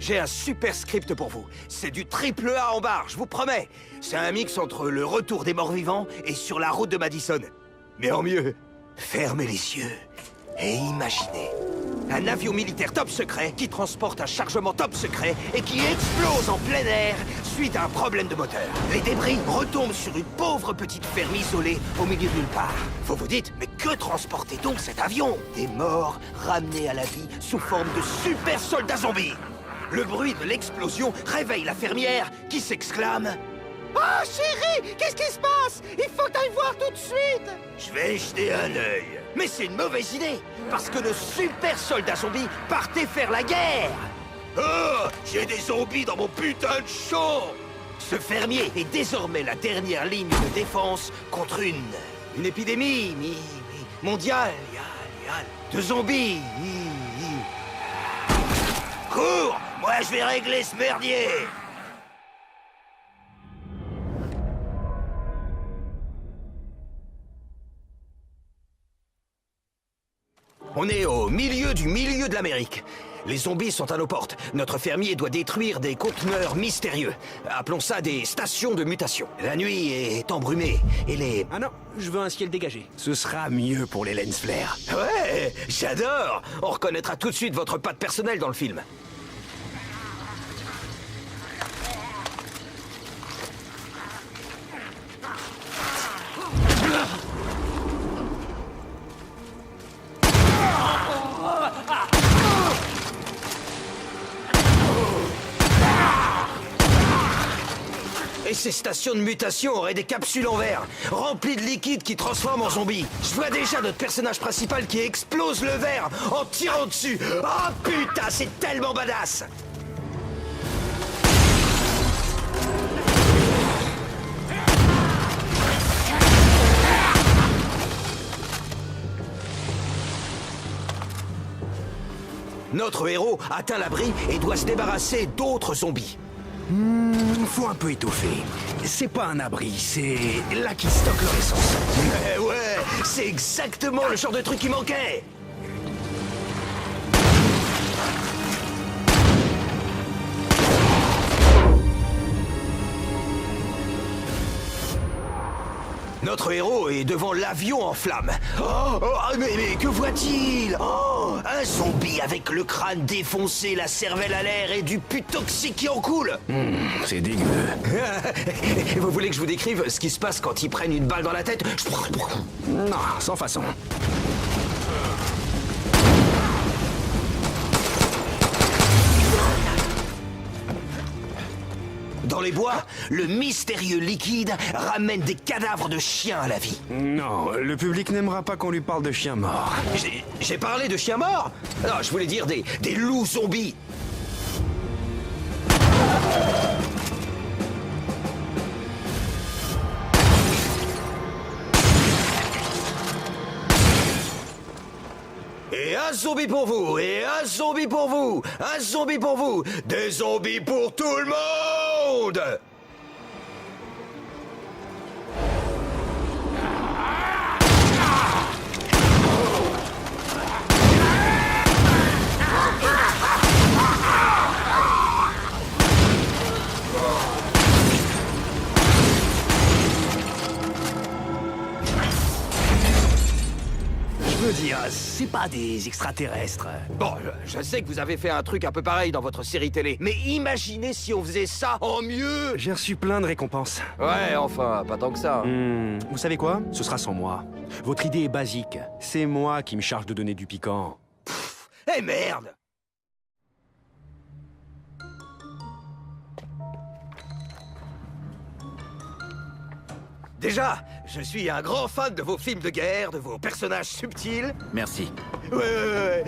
J'ai un super script pour vous. C'est du triple A en barre, je vous promets. C'est un mix entre le retour des morts vivants et sur la route de Madison. Mais en mieux, fermez les yeux et imaginez. Un avion militaire top secret qui transporte un chargement top secret et qui explose en plein air suite à un problème de moteur. Les débris retombent sur une pauvre petite ferme isolée au milieu de nulle part. Vous vous dites, mais que transportait donc cet avion? Des morts ramenés à la vie sous forme de super soldats zombies. Le bruit de l'explosion réveille la fermière qui s'exclame: Oh chérie, qu'est-ce qui se passe? Il faut que t'ailles voir tout de suite. Je vais jeter un œil. Mais c'est une mauvaise idée, parce que nos super soldats zombies partaient faire la guerre. Oh, j'ai des zombies dans mon putain de champ. Ce fermier est désormais la dernière ligne de défense contre une épidémie mondiale de zombies. Cours, moi je vais régler ce merdier. On est au milieu de l'Amérique. Les zombies sont à nos portes. Notre fermier doit détruire des conteneurs mystérieux. Appelons ça des stations de mutation. La nuit est embrumée et les... Ah non, je veux un ciel dégagé. Ce sera mieux pour les lens flares. Ouais, j'adore. On reconnaîtra tout de suite votre patte personnelle dans le film. Et ces stations de mutation auraient des capsules en verre, remplies de liquide qui transforment en zombies. Je vois déjà notre personnage principal qui explose le verre en tirant dessus. Oh putain, c'est tellement badass! Notre héros atteint l'abri et doit se débarrasser d'autres zombies. Faut un peu étoffer. C'est pas un abri, c'est là qu'ils stockent leur essence. Mais ouais, c'est exactement le genre de truc qui manquait. Notre héros est devant l'avion en flammes. Mais que voit-il? Oh, un zombie avec le crâne défoncé, la cervelle à l'air et du pus toxique qui en coule. C'est dégueu. Vous voulez que je vous décrive ce qui se passe quand ils prennent une balle dans la tête? Non, sans façon. Dans les bois, le mystérieux liquide ramène des cadavres de chiens à la vie. Non, le public n'aimera pas qu'on lui parle de chiens morts. J'ai parlé de chiens morts? Non, je voulais dire des loups zombies. Et un zombie pour vous, et un zombie pour vous, un zombie pour vous, des zombies pour tout le monde! Je veux dire, c'est pas des extraterrestres. Bon, je sais que vous avez fait un truc un peu pareil dans votre série télé, mais imaginez si on faisait ça en mieux! J'ai reçu plein de récompenses. Ouais, enfin, pas tant que ça. Vous savez quoi? Ce sera sans moi. Votre idée est basique. C'est moi qui me charge de donner du piquant. Eh merde! Déjà, je suis un grand fan de vos films de guerre, de vos personnages subtils. Merci. Ouais.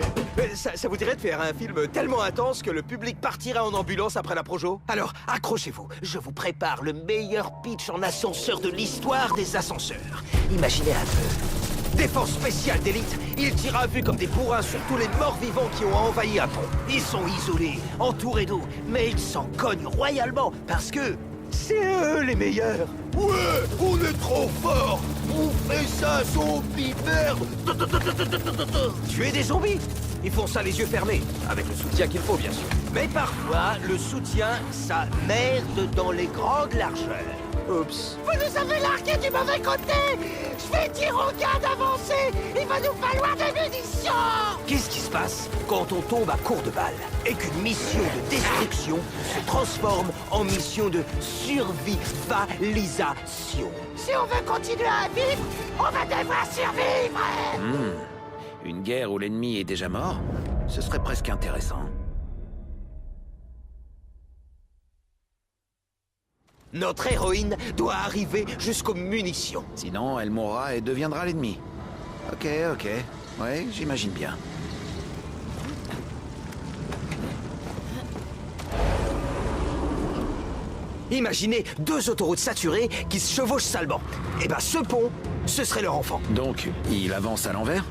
Ça vous dirait de faire un film tellement intense que le public partira en ambulance après la projo? Alors, accrochez-vous, je vous prépare le meilleur pitch en ascenseur de l'histoire des ascenseurs. Imaginez un peu. Défense spéciale d'élite, ils tirent à vue comme des bourrins sur tous les morts vivants qui ont envahi un pont. Ils sont isolés, entourés d'eau, mais ils s'en cognent royalement parce que c'est eux les meilleurs. Ouais, on est trop forts. On fait ça, zombie merde. Tuer des zombies? Ils font ça les yeux fermés, avec le soutien qu'il faut, bien sûr. Mais parfois, le soutien, ça merde dans les grandes largeurs. Oups. Vous nous avez largué du mauvais côté. Je vais dire aux gars d'avancer. Il va nous falloir des munitions. Qu'est-ce qui se passe quand on tombe à court de balles et qu'une mission de destruction se transforme en mission de survivalisation? Si on veut continuer à vivre, on va devoir survivre. Une guerre où l'ennemi est déjà mort? Ce serait presque intéressant. Notre héroïne doit arriver jusqu'aux munitions. Sinon, elle mourra et deviendra l'ennemi. Ok. Ouais, j'imagine bien. Imaginez 2 autoroutes saturées qui se chevauchent salement. Et ben ce pont, ce serait leur enfant. Donc, il avance à l'envers?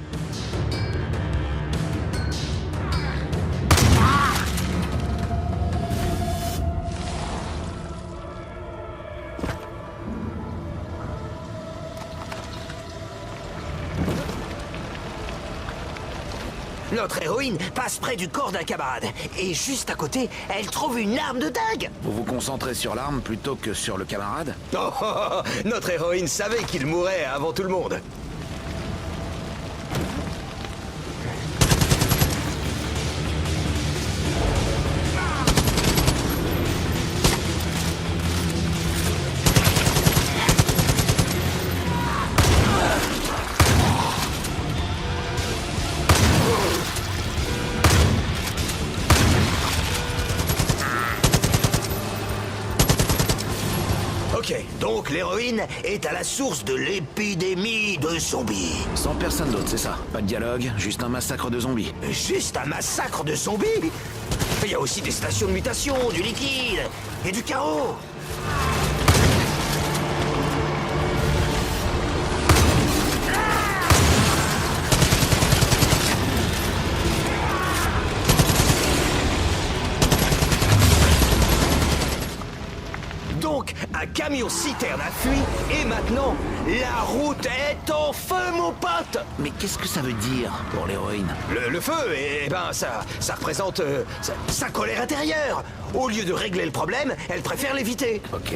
Notre héroïne passe près du corps d'un camarade. Et juste à côté, elle trouve une arme de dingue. Vous vous concentrez sur l'arme plutôt que sur le camarade? Notre héroïne savait qu'il mourrait avant tout le monde. Ok, donc l'héroïne est à la source de l'épidémie de zombies. Sans personne d'autre, c'est ça? Pas de dialogue, juste un massacre de zombies. Juste un massacre de zombies? Il y a aussi des stations de mutation, du liquide et du chaos. Donc, un camion-citerne a fui, et maintenant, la route est en feu, mon pote! Mais qu'est-ce que ça veut dire pour l'héroïne? Le feu, eh ben, ça représente sa colère intérieure. Au lieu de régler le problème, elle préfère l'éviter. Ok.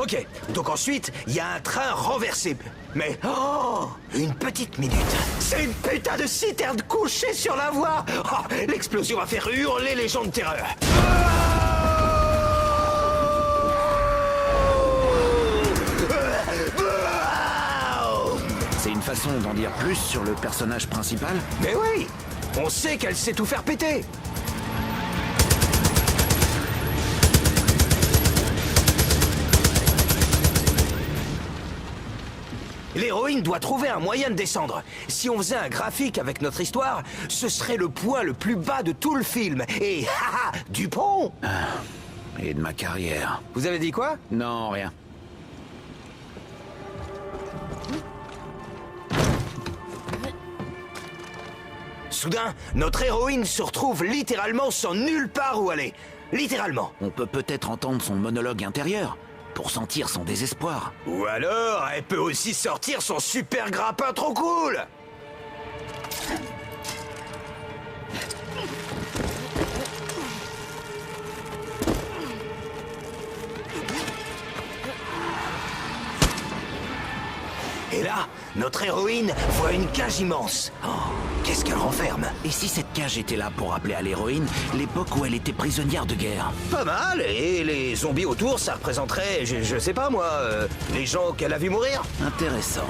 Ok, donc ensuite, il y a un train renversé. Mais, oh, une petite minute. C'est une putain de citerne couchée sur la voie. Oh, l'explosion va faire hurler les gens de terreur. C'est une façon d'en dire plus sur le personnage principal? Mais oui, on sait qu'elle sait tout faire péter. L'héroïne doit trouver un moyen de descendre. Si on faisait un graphique avec notre histoire, ce serait le point le plus bas de tout le film. Et haha, du pont. Et de ma carrière. Vous avez dit quoi? Non, rien. Soudain, notre héroïne se retrouve littéralement sans nulle part où aller. Littéralement. On peut peut-être entendre son monologue intérieur pour sentir son désespoir. Ou alors, elle peut aussi sortir son super grappin trop cool. Et là, notre héroïne voit une cage immense. Oh, qu'est-ce qu'elle renferme? Et si cette cage était là pour rappeler à l'héroïne l'époque où elle était prisonnière de guerre? Pas mal, et les zombies autour, ça représenterait, je sais pas moi, les gens qu'elle a vu mourir? Intéressant.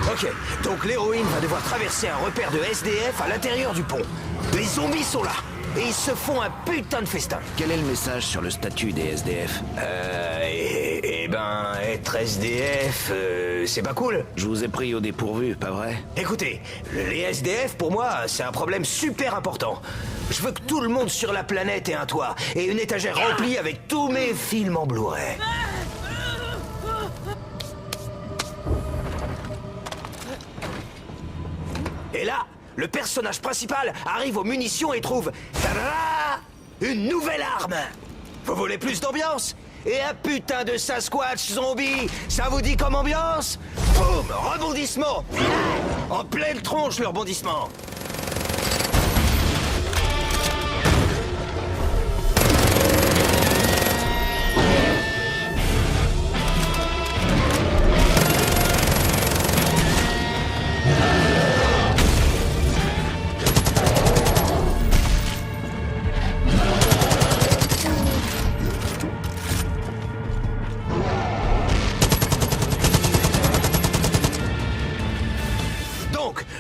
Ok, donc l'héroïne va devoir traverser un repère de SDF à l'intérieur du pont. Les zombies sont là, et ils se font un putain de festin. Quel est le message sur le statut des SDF? Être SDF, c'est pas cool. Je vous ai pris au dépourvu, pas vrai? Écoutez, les SDF, pour moi, c'est un problème super important. Je veux que tout le monde sur la planète ait un toit, et une étagère remplie avec tous mes films en Blu-ray. Et là, le personnage principal arrive aux munitions et trouve... Tada! Une nouvelle arme. Vous voulez plus d'ambiance? Et un putain de Sasquatch zombie, ça vous dit comme ambiance? Boum! Rebondissement! En pleine tronche, le rebondissement!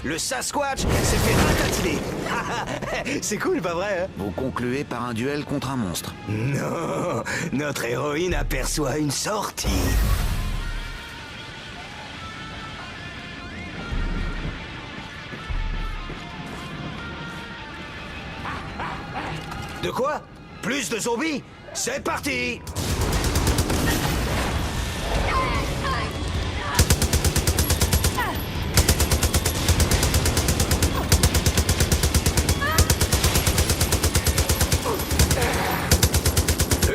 Le Sasquatch s'est fait ratatiner. C'est cool, pas vrai, hein? Vous concluez par un duel contre un monstre. Non, notre héroïne aperçoit une sortie. De quoi? Plus de zombies? C'est parti!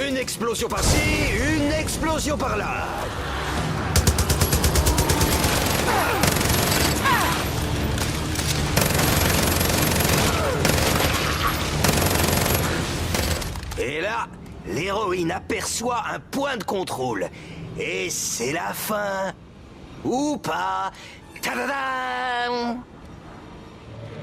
Une explosion par-ci, une explosion par-là. Et là, l'héroïne aperçoit un point de contrôle. Et c'est la fin. Ou pas. Tadadam!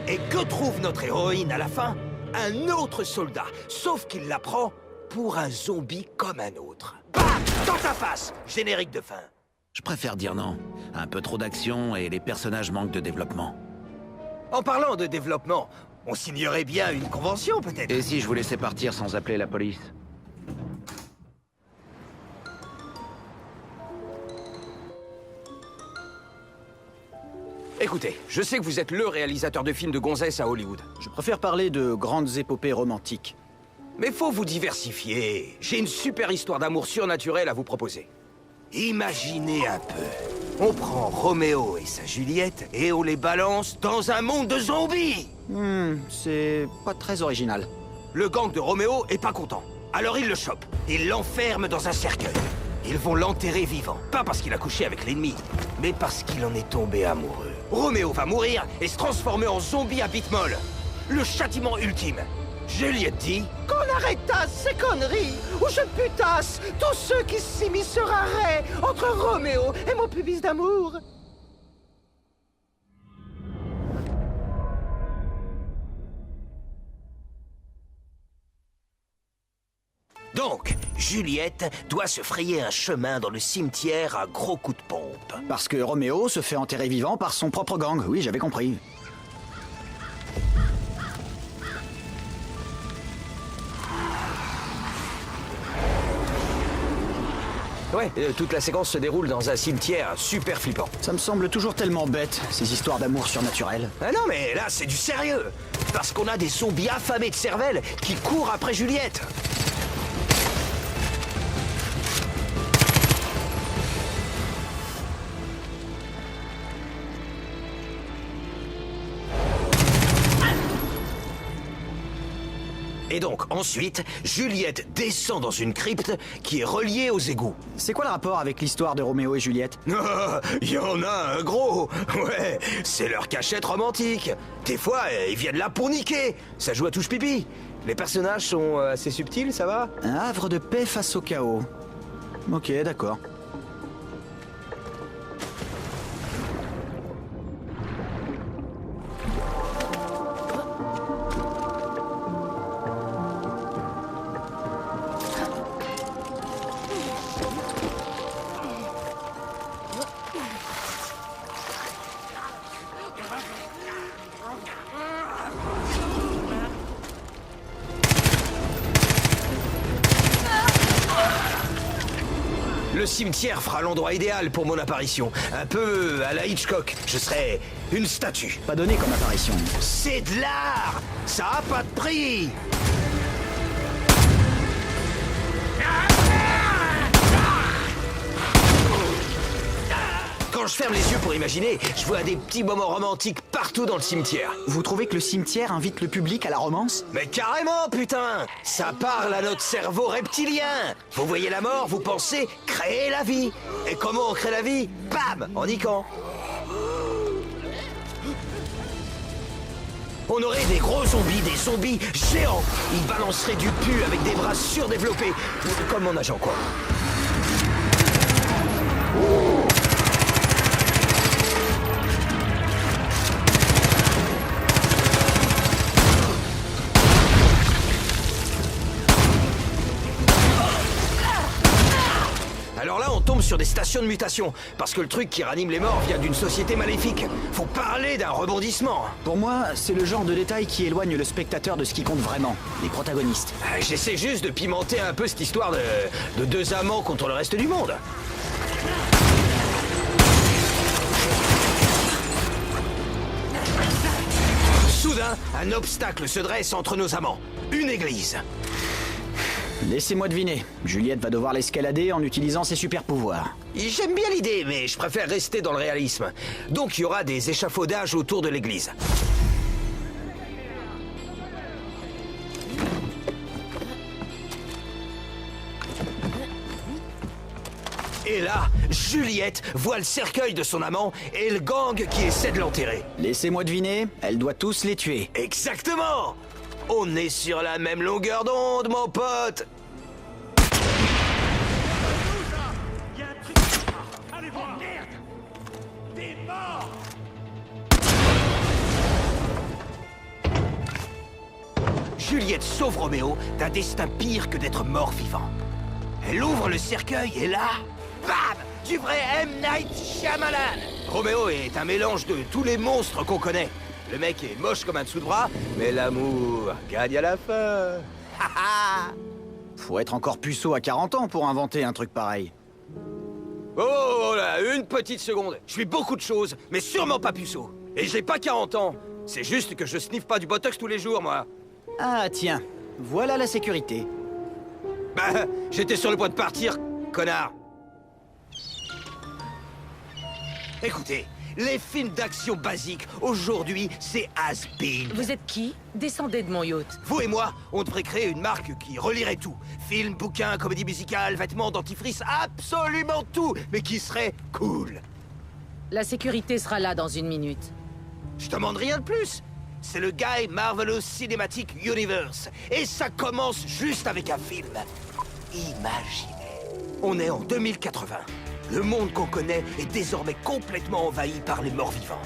Et que trouve notre héroïne à la fin? Un autre soldat, sauf qu'il la prend pour un zombie comme un autre. Bam! Dans ta face! Générique de fin. Je préfère dire non. Un peu trop d'action et les personnages manquent de développement. En parlant de développement, on signerait bien une convention, peut-être? Et si je vous laissais partir sans appeler la police? Écoutez, je sais que vous êtes le réalisateur de films de gonzesses à Hollywood. Je préfère parler de grandes épopées romantiques. Mais faut vous diversifier. J'ai une super histoire d'amour surnaturel à vous proposer. Imaginez un peu. On prend Roméo et sa Juliette et on les balance dans un monde de zombies. C'est pas très original. Le gang de Roméo est pas content. Alors ils le chopent. Ils l'enferment dans un cercueil. Ils vont l'enterrer vivant. Pas parce qu'il a couché avec l'ennemi, mais parce qu'il en est tombé amoureux. Roméo va mourir et se transformer en zombie à bite molle. Le châtiment ultime. Juliette dit... Qu'on arrêtasse ces conneries, ou je putasse tous ceux qui s'immisceraraient entre Roméo et mon pubis d'amour. Donc, Juliette doit se frayer un chemin dans le cimetière à gros coups de pompe. Parce que Roméo se fait enterrer vivant par son propre gang. Oui, j'avais compris. Ouais, toute la séquence se déroule dans un cimetière super flippant. Ça me semble toujours tellement bête, ces histoires d'amour surnaturel. Ah non, mais là, c'est du sérieux. Parce qu'on a des zombies affamés de cervelle qui courent après Juliette. Et donc, ensuite, Juliette descend dans une crypte qui est reliée aux égouts. C'est quoi le rapport avec l'histoire de Roméo et Juliette? Il y en a un gros. Ouais, c'est leur cachette romantique. Des fois, ils viennent là pour niquer. Ça joue à touche pipi. Les personnages sont assez subtils, ça va? Un havre de paix face au chaos. Ok, d'accord. Le cimetière fera l'endroit idéal pour mon apparition. Un peu à la Hitchcock. Je serai une statue. Pas donné comme apparition. C'est de l'art. Ça a pas de prix. Quand Quand je ferme les yeux pour imaginer, je vois des petits moments romantiques partout dans le cimetière. Vous trouvez que le cimetière invite le public à la romance? Mais carrément, putain! Ça parle à notre cerveau reptilien! Vous voyez la mort, vous pensez créer la vie. Et comment on crée la vie? Bam! En niquant. On aurait des gros zombies, des zombies géants. Ils balanceraient du pu avec des bras surdéveloppés. Comme mon agent, quoi. Alors là, on tombe sur des stations de mutation, parce que le truc qui ranime les morts vient d'une société maléfique. Faut parler d'un rebondissement. Pour moi, c'est le genre de détail qui éloigne le spectateur de ce qui compte vraiment, les protagonistes. J'essaie juste de pimenter un peu cette histoire de deux amants contre le reste du monde. Soudain, un obstacle se dresse entre nos amants. Une église. Laissez-moi deviner, Juliette va devoir l'escalader en utilisant ses super pouvoirs. J'aime bien l'idée, mais je préfère rester dans le réalisme. Donc il y aura des échafaudages autour de l'église. Et là, Juliette voit le cercueil de son amant et le gang qui essaie de l'enterrer. Laissez-moi deviner, elle doit tous les tuer. Exactement! On est sur la même longueur d'onde, mon pote! Juliette sauve Roméo d'un destin pire que d'être mort vivant. Elle ouvre le cercueil et là, bam! Du vrai M. Night Shyamalan! Roméo est un mélange de tous les monstres qu'on connaît. Le mec est moche comme un dessous de bras, mais l'amour gagne à la fin. Faut être encore puceau à 40 ans pour inventer un truc pareil. Oh là, une petite seconde. Je suis beaucoup de choses, mais sûrement pas puceau. Et j'ai pas 40 ans. C'est juste que je sniffe pas du botox tous les jours, moi. Ah tiens, voilà la sécurité. Bah, j'étais sur le point de partir, connard. Écoutez, les films d'action basiques, aujourd'hui, c'est has-been. Vous êtes qui? Descendez de mon yacht. Vous et moi, on devrait créer une marque qui relierait tout. Films, bouquins, comédie musicale, vêtements, dentifrice, absolument tout, mais qui serait cool. La sécurité sera là dans 1 minute. Je demande rien de plus. C'est le Guy Marvelous Cinematic Universe. Et ça commence juste avec un film. Imaginez. On est en 2080. Le monde qu'on connaît est désormais complètement envahi par les morts-vivants.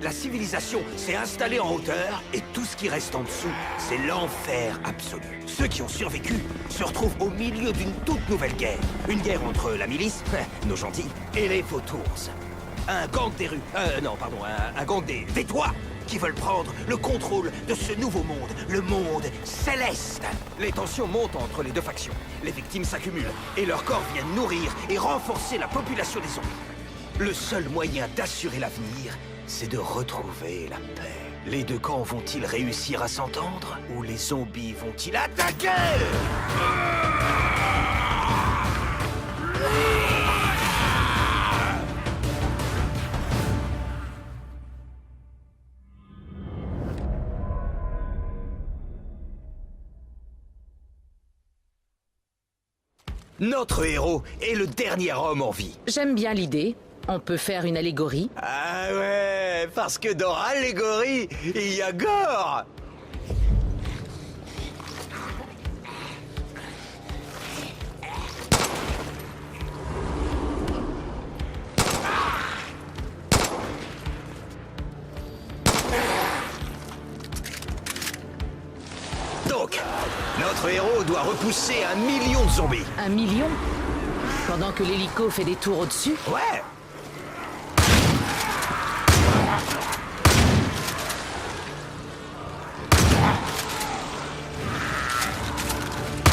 La civilisation s'est installée en hauteur et tout ce qui reste en dessous, c'est l'enfer absolu. Ceux qui ont survécu se retrouvent au milieu d'une toute nouvelle guerre. Une guerre entre la milice, nos gentils, et les vautours. Un gang des rues, un gang des toits qui veulent prendre le contrôle de ce nouveau monde, le monde céleste. Les tensions montent entre les deux factions. Les victimes s'accumulent et leurs corps viennent nourrir et renforcer la population des zombies. Le seul moyen d'assurer l'avenir, c'est de retrouver la paix. Les deux camps vont-ils réussir à s'entendre ou les zombies vont-ils attaquer? Notre héros est le dernier homme en vie. J'aime bien l'idée. On peut faire une allégorie. Ah ouais, parce que dans Allégorie, il y a gore. Donc, notre héros doit repousser 1 million de zombies. 1 million? Pendant que l'hélico fait des tours au-dessus? Ouais.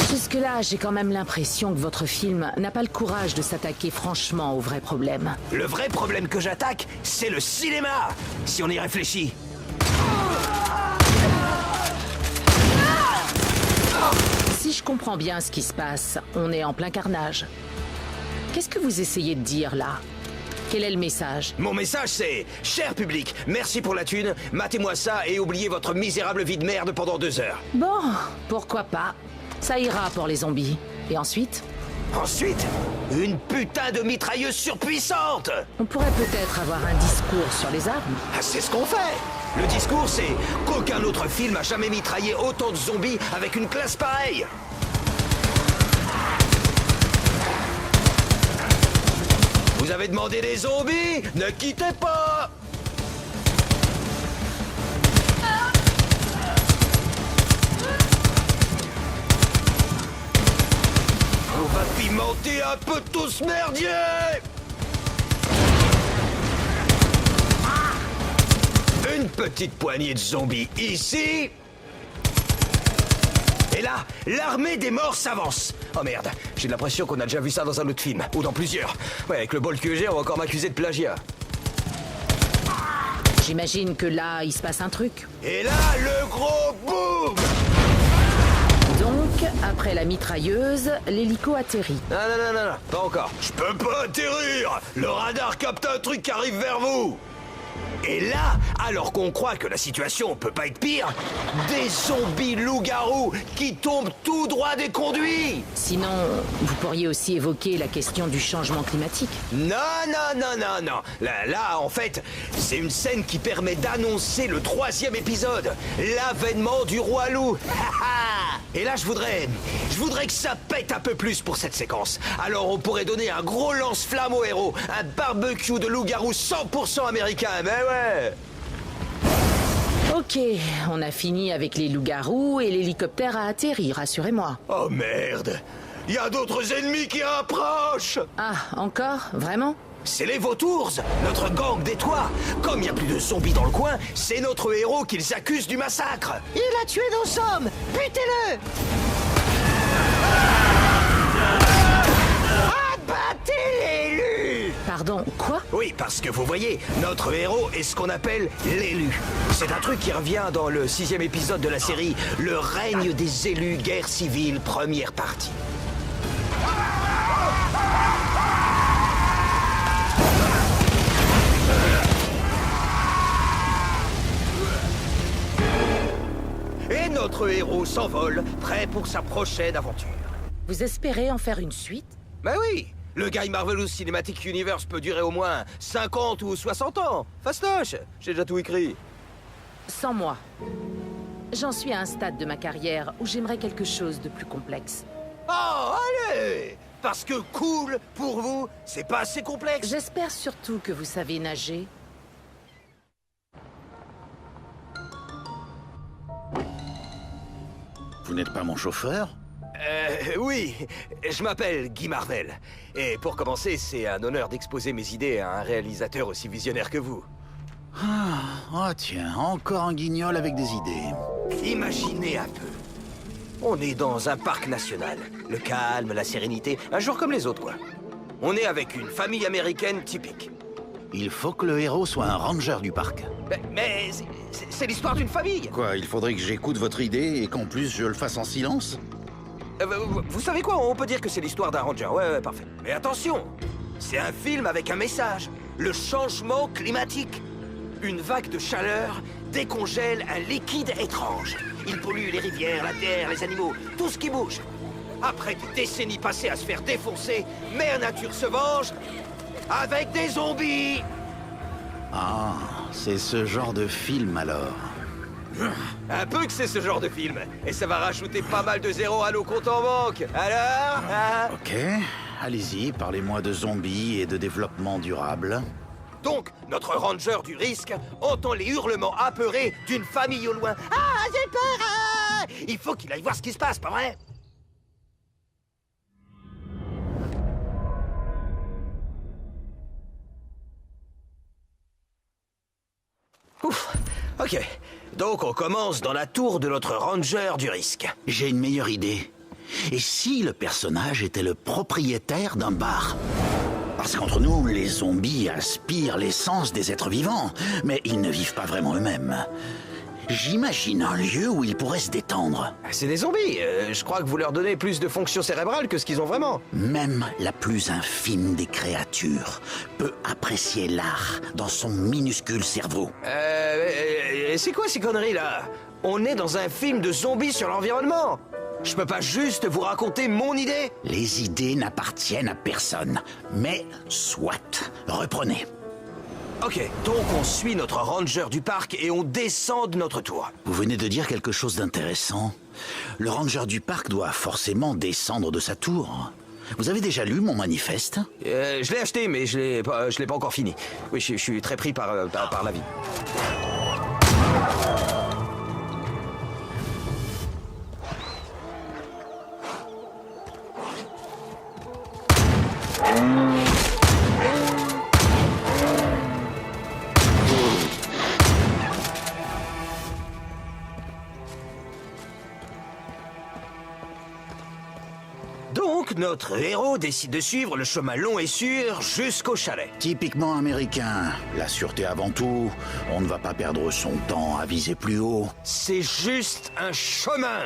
Jusque-là, j'ai quand même l'impression que votre film n'a pas le courage de s'attaquer franchement au vrai problème. Le vrai problème que j'attaque, c'est le cinéma, si on y réfléchit. Si je comprends bien ce qui se passe, on est en plein carnage. Qu'est-ce que vous essayez de dire là? Quel est le message? Mon message c'est, cher public, merci pour la thune, matez-moi ça et oubliez votre misérable vie de merde pendant 2 heures. Bon, pourquoi pas. Ça ira pour les zombies. Et ensuite? Ensuite, une putain de mitrailleuse surpuissante. On pourrait peut-être avoir un discours sur les armes. Ah, c'est ce qu'on fait. Le discours c'est qu'aucun autre film a jamais mitraillé autant de zombies avec une classe pareille. Vous avez demandé des zombies? Ne quittez pas! On va pimenter un peu tout ce merdier! Une petite poignée de zombies ici. Et là, l'armée des morts s'avance. Oh merde, j'ai l'impression qu'on a déjà vu ça dans un autre film, ou dans plusieurs. Ouais, avec le bol que j'ai, on va encore m'accuser de plagiat. J'imagine que là, il se passe un truc. Et là, le gros boom! Donc, après la mitrailleuse, l'hélico atterrit. Non, pas encore. Je peux pas atterrir! Le radar capte un truc qui arrive vers vous! Et là, alors qu'on croit que la situation peut pas être pire, des zombies loups-garous qui tombent tout droit des conduits! Sinon, vous pourriez aussi évoquer la question du changement climatique. Non. Là, en fait, c'est une scène qui permet d'annoncer le 3e épisode, l'avènement du roi loup. Et là, je voudrais que ça pète un peu plus pour cette séquence. Alors, on pourrait donner un gros lance-flamme au héros, un barbecue de loup-garou 100% américain, mais ouais. Ok, on a fini avec les loups-garous et l'hélicoptère a atterri, rassurez-moi. Oh merde! Il y a d'autres ennemis qui approchent! Ah, encore? Vraiment? C'est les vautours, notre gang des toits. Comme il n'y a plus de zombies dans le coin, c'est notre héros qu'ils accusent du massacre. Il a tué nos hommes! Butez-le! Abattez l'élu! Pardon, quoi? Oui, parce que vous voyez, notre héros est ce qu'on appelle l'élu. C'est un truc qui revient dans le 6e épisode de la série, Le règne des élus, guerre civile, première partie. Et notre héros s'envole, prêt pour sa prochaine aventure. Vous espérez en faire une suite? Ben oui, le Guy Marvelous Cinematic Universe peut durer au moins 50 ou 60 ans. Fastoche, j'ai déjà tout écrit. Sans moi. J'en suis à un stade de ma carrière où j'aimerais quelque chose de plus complexe. Oh, allez! Parce que cool, pour vous, c'est pas assez complexe. J'espère surtout que vous savez nager. Vous n'êtes pas mon chauffeur? Oui, je m'appelle Guy Marvel. Et pour commencer, c'est un honneur d'exposer mes idées à un réalisateur aussi visionnaire que vous. Ah, tiens, encore un guignol avec des idées. Imaginez un peu. On est dans un parc national. Le calme, la sérénité, un jour comme les autres, quoi. On est avec une famille américaine typique. Il faut que le héros soit un ranger du parc. Mais c'est l'histoire d'une famille. Quoi, il faudrait que j'écoute votre idée et qu'en plus je le fasse en silence? Vous savez quoi? On peut dire que c'est l'histoire d'un ranger. Ouais, parfait. Mais attention, c'est un film avec un message. Le changement climatique. Une vague de chaleur décongèle un liquide étrange. Il pollue les rivières, la terre, les animaux, tout ce qui bouge. Après des décennies passées à se faire défoncer, Mère Nature se venge avec des zombies. Ah, c'est ce genre de film alors. Un peu que c'est ce genre de film. Et ça va rajouter pas mal de zéros à nos comptes en banque. Alors hein? Ok, allez-y, parlez-moi de zombies et de développement durable. Donc, notre ranger du risque entend les hurlements apeurés d'une famille au loin. Ah, j'ai peur! Ah! Il faut qu'il aille voir ce qui se passe, pas vrai? Ouf, ok. Donc on commence dans la tour de notre ranger du risque. J'ai une meilleure idée. Et si le personnage était le propriétaire d'un bar? Parce qu'entre nous, les zombies aspirent l'essence des êtres vivants, mais ils ne vivent pas vraiment eux-mêmes. J'imagine un lieu où ils pourraient se détendre. C'est des zombies. Je crois que vous leur donnez plus de fonctions cérébrales que ce qu'ils ont vraiment. Même la plus infime des créatures peut apprécier l'art dans son minuscule cerveau. C'est quoi ces conneries là? On est dans un film de zombies sur l'environnement. Je peux pas juste vous raconter mon idée? Les idées n'appartiennent à personne. Mais soit. Reprenez. Ok, donc on suit notre ranger du parc et on descend de notre tour. Vous venez de dire quelque chose d'intéressant. Le ranger du parc doit forcément descendre de sa tour. Vous avez déjà lu mon manifeste? Je l'ai acheté, mais je l'ai pas encore fini. Oui, je suis très pris par la vie. Donc, notre héros décide de suivre le chemin long et sûr jusqu'au chalet. Typiquement américain. La sûreté avant tout. On ne va pas perdre son temps à viser plus haut. C'est juste un chemin.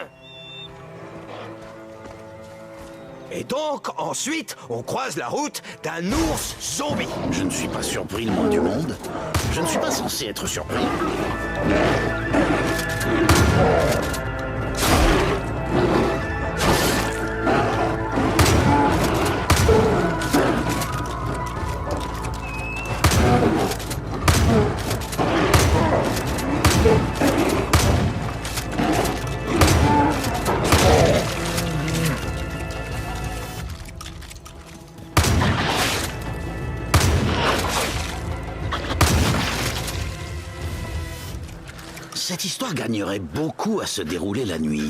Et donc, ensuite, on croise la route d'un ours zombie. Je ne suis pas surpris le moins du monde. Je ne suis pas censé être surpris. Cette histoire gagnerait beaucoup à se dérouler la nuit.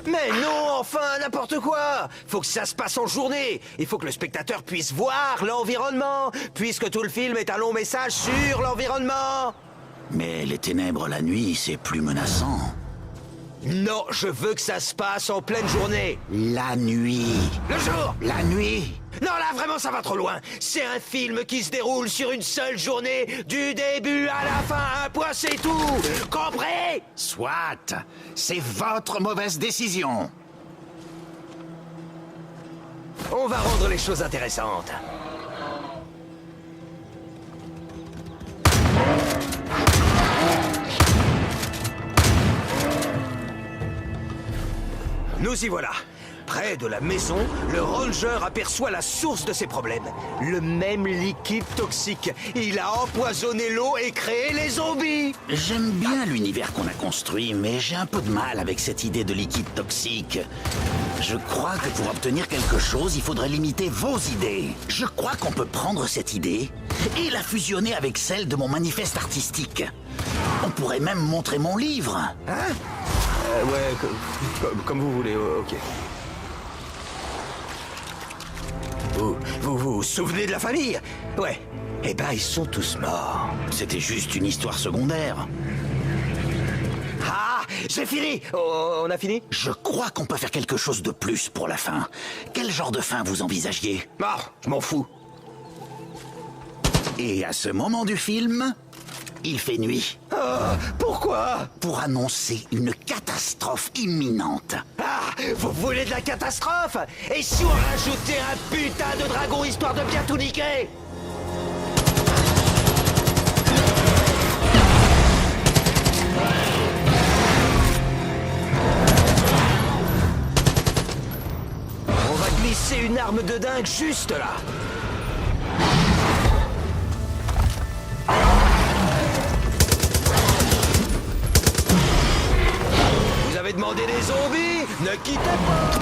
Mais non, enfin, n'importe quoi! Faut que ça se passe en journée! Il faut que le spectateur puisse voir l'environnement, puisque tout le film est un long message sur l'environnement! Mais les ténèbres la nuit, c'est plus menaçant. Non, je veux que ça se passe en pleine journée! La nuit. Le jour! La nuit. Non, là, vraiment, ça va trop loin! C'est un film qui se déroule sur une seule journée, du début à la fin, un point, c'est tout! Compris? Soit. C'est votre mauvaise décision. On va rendre les choses intéressantes. Nous y voilà. Près de la maison, le ranger aperçoit la source de ses problèmes. Le même liquide toxique. Il a empoisonné l'eau et créé les zombies. J'aime bien l'univers qu'on a construit, mais j'ai un peu de mal avec cette idée de liquide toxique. Je crois que pour obtenir quelque chose, il faudrait limiter vos idées. Je crois qu'on peut prendre cette idée et la fusionner avec celle de mon manifeste artistique. On pourrait même montrer mon livre. Hein? Ouais, comme vous voulez, ok. Vous vous souvenez de la famille? Ouais. Eh ben, ils sont tous morts. C'était juste une histoire secondaire. Ah, j'ai fini. Oh, on a fini? Je crois qu'on peut faire quelque chose de plus pour la fin. Quel genre de fin vous envisagiez? Ah, je m'en fous. Et à ce moment du film, il fait nuit. Ah, pourquoi? Pour annoncer une catastrophe imminente. Ah, vous voulez de la catastrophe? Et si on rajoutait un putain de dragon histoire de bien tout niquer? On va glisser une arme de dingue juste là. Vous avez demandé des zombies? Ne quittez pas!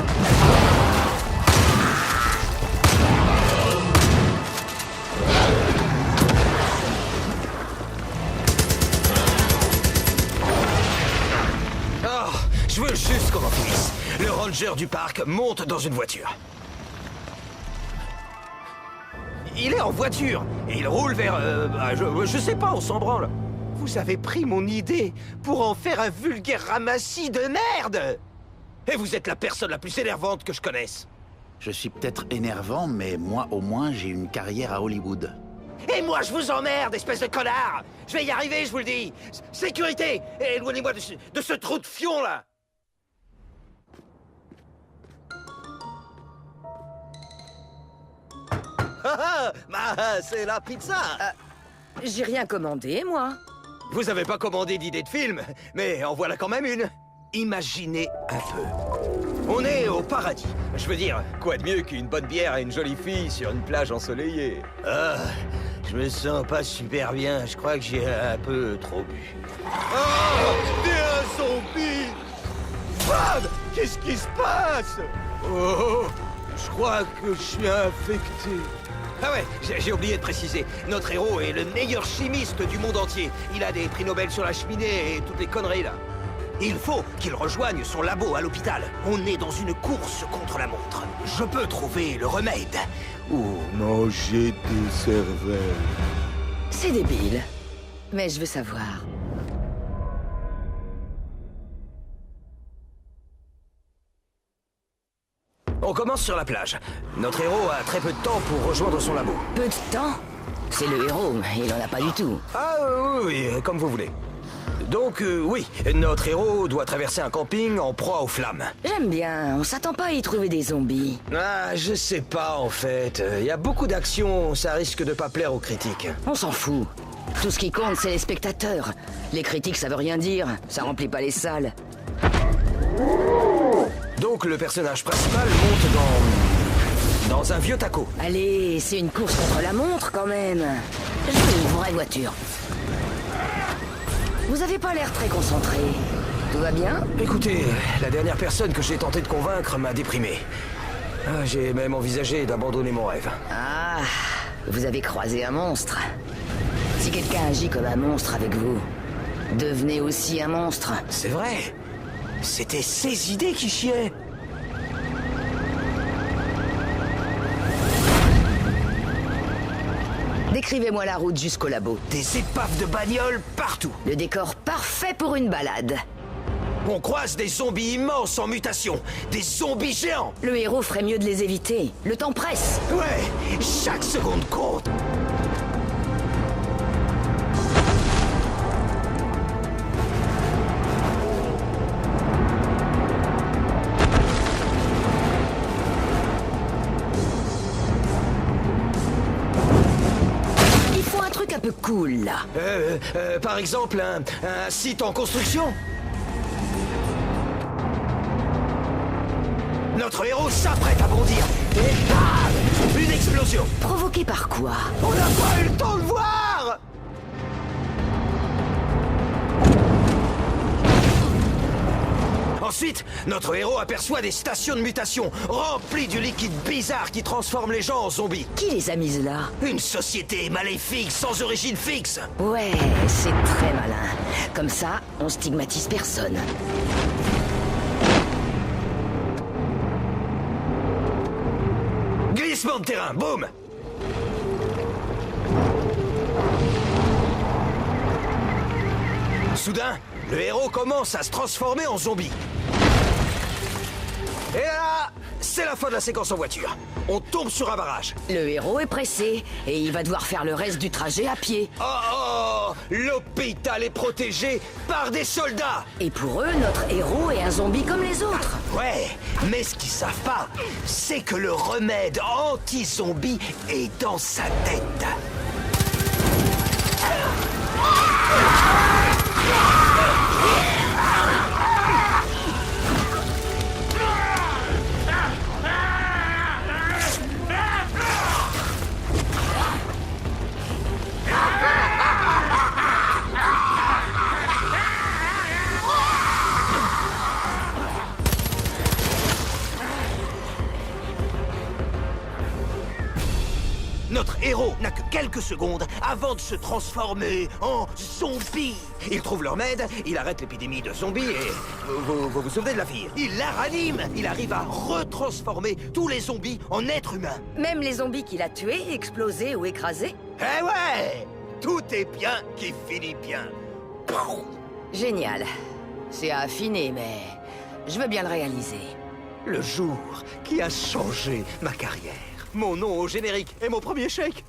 Oh, je veux juste qu'on en finisse. Le ranger du parc monte dans une voiture. Il est en voiture et il roule vers... je sais pas, on s'en branle. Vous avez pris mon idée pour en faire un vulgaire ramassis de merde! Et vous êtes la personne la plus énervante que je connaisse. Je suis peut-être énervant, mais moi au moins j'ai une carrière à Hollywood. Et moi, je vous emmerde, espèce de connard! Je vais y arriver, je vous le dis! Sécurité! Éloignez-moi de ce trou de fion, là! C'est la pizza! J'ai rien commandé, moi. Vous avez pas commandé d'idée de film, mais en voilà quand même une. Imaginez un peu. On est au paradis. Je veux dire, quoi de mieux qu'une bonne bière et une jolie fille sur une plage ensoleillée? Ah, je me sens pas super bien. Je crois que j'ai un peu trop bu. Oh, t'es un zombie! Fab, qu'est-ce qui se passe? Oh, je crois que je suis infecté. Ah ouais, j'ai oublié de préciser. Notre héros est le meilleur chimiste du monde entier. Il a des prix Nobel sur la cheminée et toutes les conneries là. Il faut qu'il rejoigne son labo à l'hôpital. On est dans une course contre la montre. Je peux trouver le remède. Ou manger des cervelles. C'est débile. Mais je veux savoir. On commence sur la plage. Notre héros a très peu de temps pour rejoindre son labo. Peu de temps? C'est le héros, il en a pas du tout. Ah oui, comme vous voulez. Donc oui, notre héros doit traverser un camping en proie aux flammes. J'aime bien, on s'attend pas à y trouver des zombies. Ah, je sais pas en fait. Il y a beaucoup d'actions, ça risque de pas plaire aux critiques. On s'en fout. Tout ce qui compte, c'est les spectateurs. Les critiques, ça veut rien dire, ça remplit pas les salles. Donc le personnage principal monte dans un vieux taco. Allez, c'est une course contre la montre quand même. Je veux une vraie voiture. Vous avez pas l'air très concentré. Tout va bien? Écoutez, la dernière personne que j'ai tenté de convaincre m'a déprimé. Ah, j'ai même envisagé d'abandonner mon rêve. Ah, vous avez croisé un monstre. Si quelqu'un agit comme un monstre avec vous, devenez aussi un monstre. C'est vrai. C'était ses idées qui chiaient. Décrivez-moi la route jusqu'au labo. Des épaves de bagnoles partout. Le décor parfait pour une balade. On croise des zombies immenses en mutation. Des zombies géants. Le héros ferait mieux de les éviter. Le temps presse. Ouais, chaque seconde compte. Un peu cool, là. Par exemple, un site en construction. Notre héros s'apprête à bondir. Et bam! Une explosion. Provoqué par quoi? On n'a pas eu le temps de voir! Ensuite, notre héros aperçoit des stations de mutation remplies du liquide bizarre qui transforme les gens en zombies. Qui les a mises là? Une société maléfique sans origine fixe. Ouais, c'est très malin. Comme ça, on stigmatise personne. Glissement de terrain, boum! Soudain, le héros commence à se transformer en zombie. Et là, c'est la fin de la séquence en voiture. On tombe sur un barrage. Le héros est pressé et il va devoir faire le reste du trajet à pied. Oh, l'hôpital est protégé par des soldats. Et pour eux, notre héros est un zombie comme les autres. Ouais, mais ce qu'ils savent pas, c'est que le remède anti-zombie est dans sa tête. Notre héros n'a que quelques secondes avant de se transformer en zombie. Il trouve le remède, il arrête l'épidémie de zombies et... Vous souvenez de la fille? Il la ranime. Il arrive à retransformer tous les zombies en êtres humains. Même les zombies qu'il a tués, explosés ou écrasés. Eh ouais! Tout est bien qui finit bien. Génial. C'est à affiner, mais je veux bien le réaliser. Le jour qui a changé ma carrière. Mon nom au générique et mon premier chèque.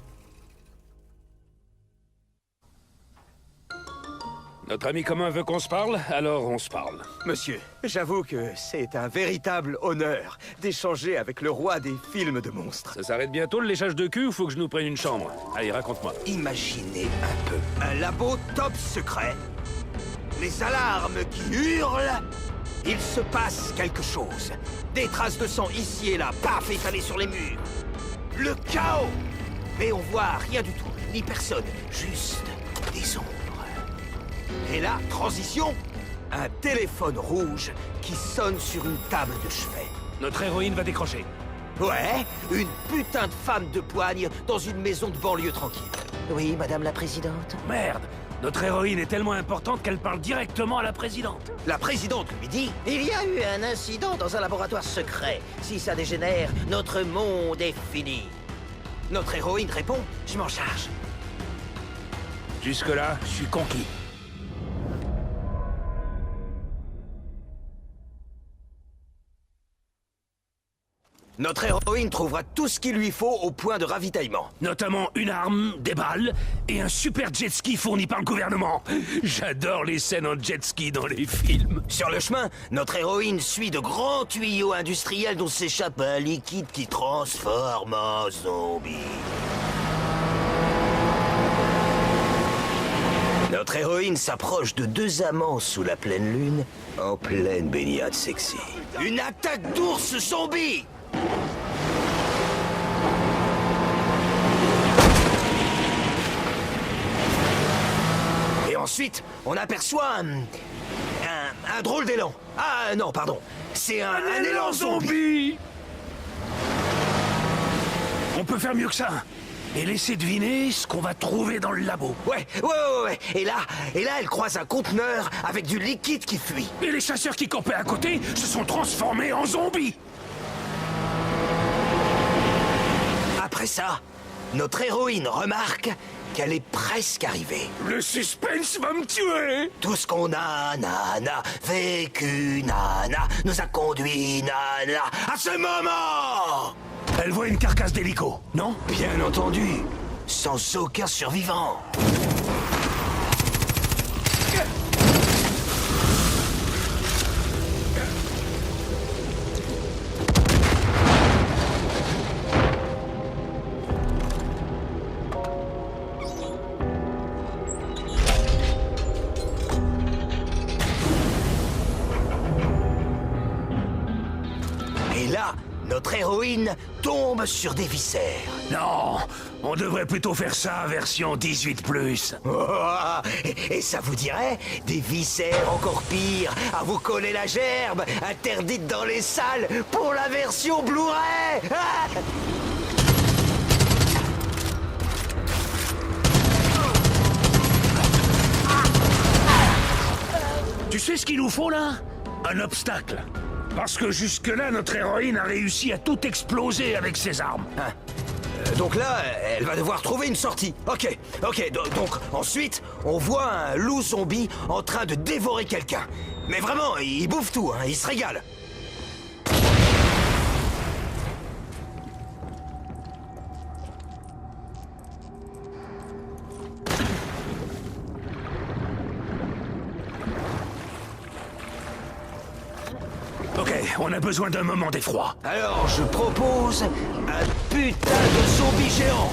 Notre ami commun veut qu'on se parle, alors on se parle. Monsieur, j'avoue que c'est un véritable honneur d'échanger avec le roi des films de monstres. Ça s'arrête bientôt le léchage de cul ou faut que je nous prenne une chambre? Allez, raconte-moi. Imaginez un peu. Un labo top secret. Les alarmes qui hurlent. Il se passe quelque chose. Des traces de sang ici et là, paf, étalées sur les murs. Le chaos. Mais on voit rien du tout, ni personne, juste des ombres. Et là, transition, un téléphone rouge qui sonne sur une table de chevet. Notre héroïne va décrocher. Ouais, une putain de femme de poigne dans une maison de banlieue tranquille. Oui, Madame la Présidente. Merde! Notre héroïne est tellement importante qu'elle parle directement à la présidente. La présidente lui dit... Il y a eu un incident dans un laboratoire secret. Si ça dégénère, notre monde est fini. Notre héroïne répond, je m'en charge. Jusque-là, je suis conquis. Notre héroïne trouvera tout ce qu'il lui faut au point de ravitaillement. Notamment une arme, des balles et un super jet ski fourni par le gouvernement. J'adore les scènes en jet ski dans les films. Sur le chemin, notre héroïne suit de grands tuyaux industriels dont s'échappe un liquide qui transforme en zombie. Notre héroïne s'approche de deux amants sous la pleine lune, en pleine baignade sexy. Une attaque d'ours zombie! Et ensuite, on aperçoit un drôle d'élan. Ah non, pardon. C'est un élan zombie. On peut faire mieux que ça. Et laisser deviner ce qu'on va trouver dans le labo. Ouais. Et là, elle croise un conteneur avec du liquide qui fuit. Et les chasseurs qui campaient à côté se sont transformés en zombies. Après ça, notre héroïne remarque qu'elle est presque arrivée. Le suspense va me tuer. Tout ce qu'on a, nana, vécu, nana, nous a conduit, nana, à ce moment! Elle voit une carcasse d'hélico, non? Bien entendu, sans aucun survivant. Et là, notre héroïne tombe sur des viscères. Non, on devrait plutôt faire ça version 18+. Oh, et ça vous dirait des viscères encore pires, à vous coller la gerbe, interdite dans les salles pour la version Blu-ray. Ah! Tu sais ce qu'il nous faut là? Un obstacle. Parce que jusque-là, notre héroïne a réussi à tout exploser avec ses armes. Donc là, elle va devoir trouver une sortie. Ok, donc ensuite, on voit un loup zombie en train de dévorer quelqu'un. Mais vraiment, il bouffe tout, hein, il se régale. Ok, on a besoin d'un moment d'effroi. Alors, je propose un putain de zombie géant.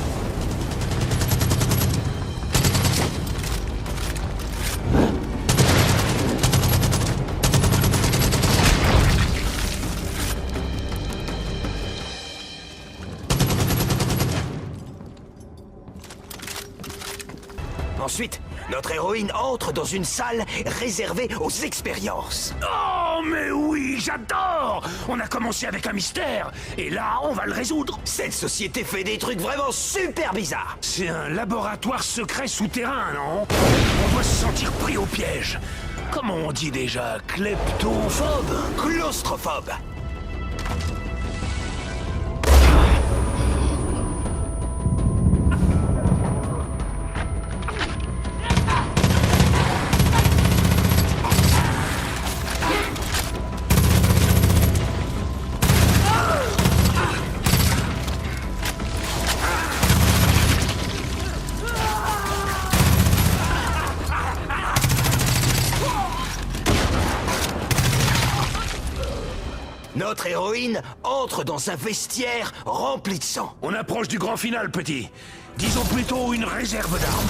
Ensuite, notre héroïne entre dans une salle réservée aux expériences. Oh, mais oui, j'adore! On a commencé avec un mystère, et là, on va le résoudre. Cette société fait des trucs vraiment super bizarres. C'est un laboratoire secret souterrain, non? On doit se sentir pris au piège. Comment on dit déjà? Kleptophobe? Claustrophobe. Notre héroïne entre dans un vestiaire rempli de sang. On approche du grand final, petit. Disons plutôt une réserve d'armes.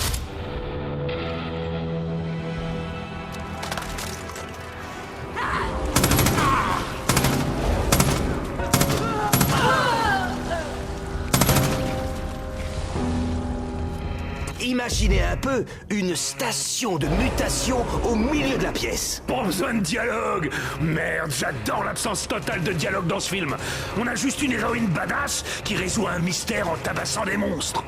Imaginez un peu une station de mutation au milieu de la pièce. Pas besoin de dialogue. Merde, j'adore l'absence totale de dialogue dans ce film. On a juste une héroïne badass qui résout un mystère en tabassant des monstres.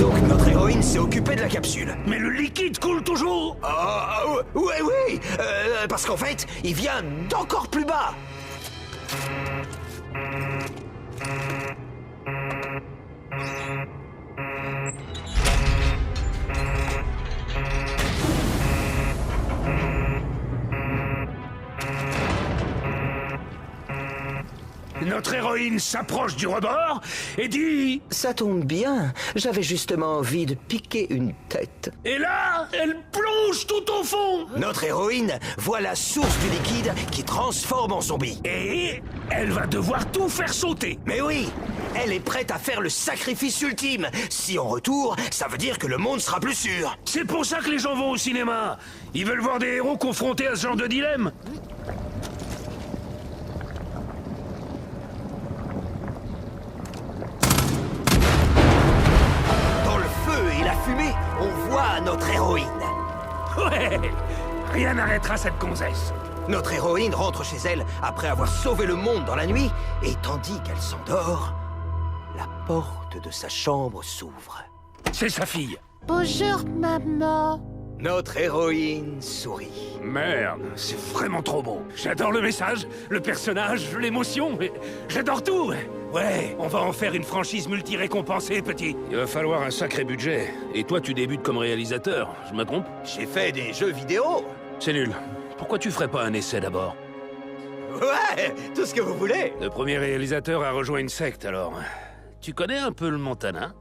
Donc notre héroïne s'est occupée de la capsule. Mais le liquide coule toujours. Oui, parce qu'en fait, il vient d'encore plus bas. Notre héroïne s'approche du rebord et dit... Ça tombe bien, j'avais justement envie de piquer une tête. Et là, elle plonge tout au fond. Notre héroïne voit la source du liquide qui transforme en zombie. Et elle va devoir tout faire sauter. Mais oui, elle est prête à faire le sacrifice ultime. Si en retour, ça veut dire que le monde sera plus sûr. C'est pour ça que les gens vont au cinéma. Ils veulent voir des héros confrontés à ce genre de dilemme. Dans le feu et la fumée, on voit notre héroïne. Ouais, rien n'arrêtera cette gonzesse. Notre héroïne rentre chez elle après avoir sauvé le monde dans la nuit, et tandis qu'elle s'endort, la porte de sa chambre s'ouvre. C'est sa fille. Bonjour, maman. Notre héroïne sourit. Merde, c'est vraiment trop beau. J'adore le message, le personnage, l'émotion, j'adore tout. Ouais, on va en faire une franchise multi-récompensée, petit. Il va falloir un sacré budget. Et toi, tu débutes comme réalisateur, je me trompe? J'ai fait des jeux vidéo. C'est nul. Pourquoi tu ferais pas un essai d'abord? Ouais, tout ce que vous voulez. Le premier réalisateur a rejoint une secte, alors. Tu connais un peu le Montana?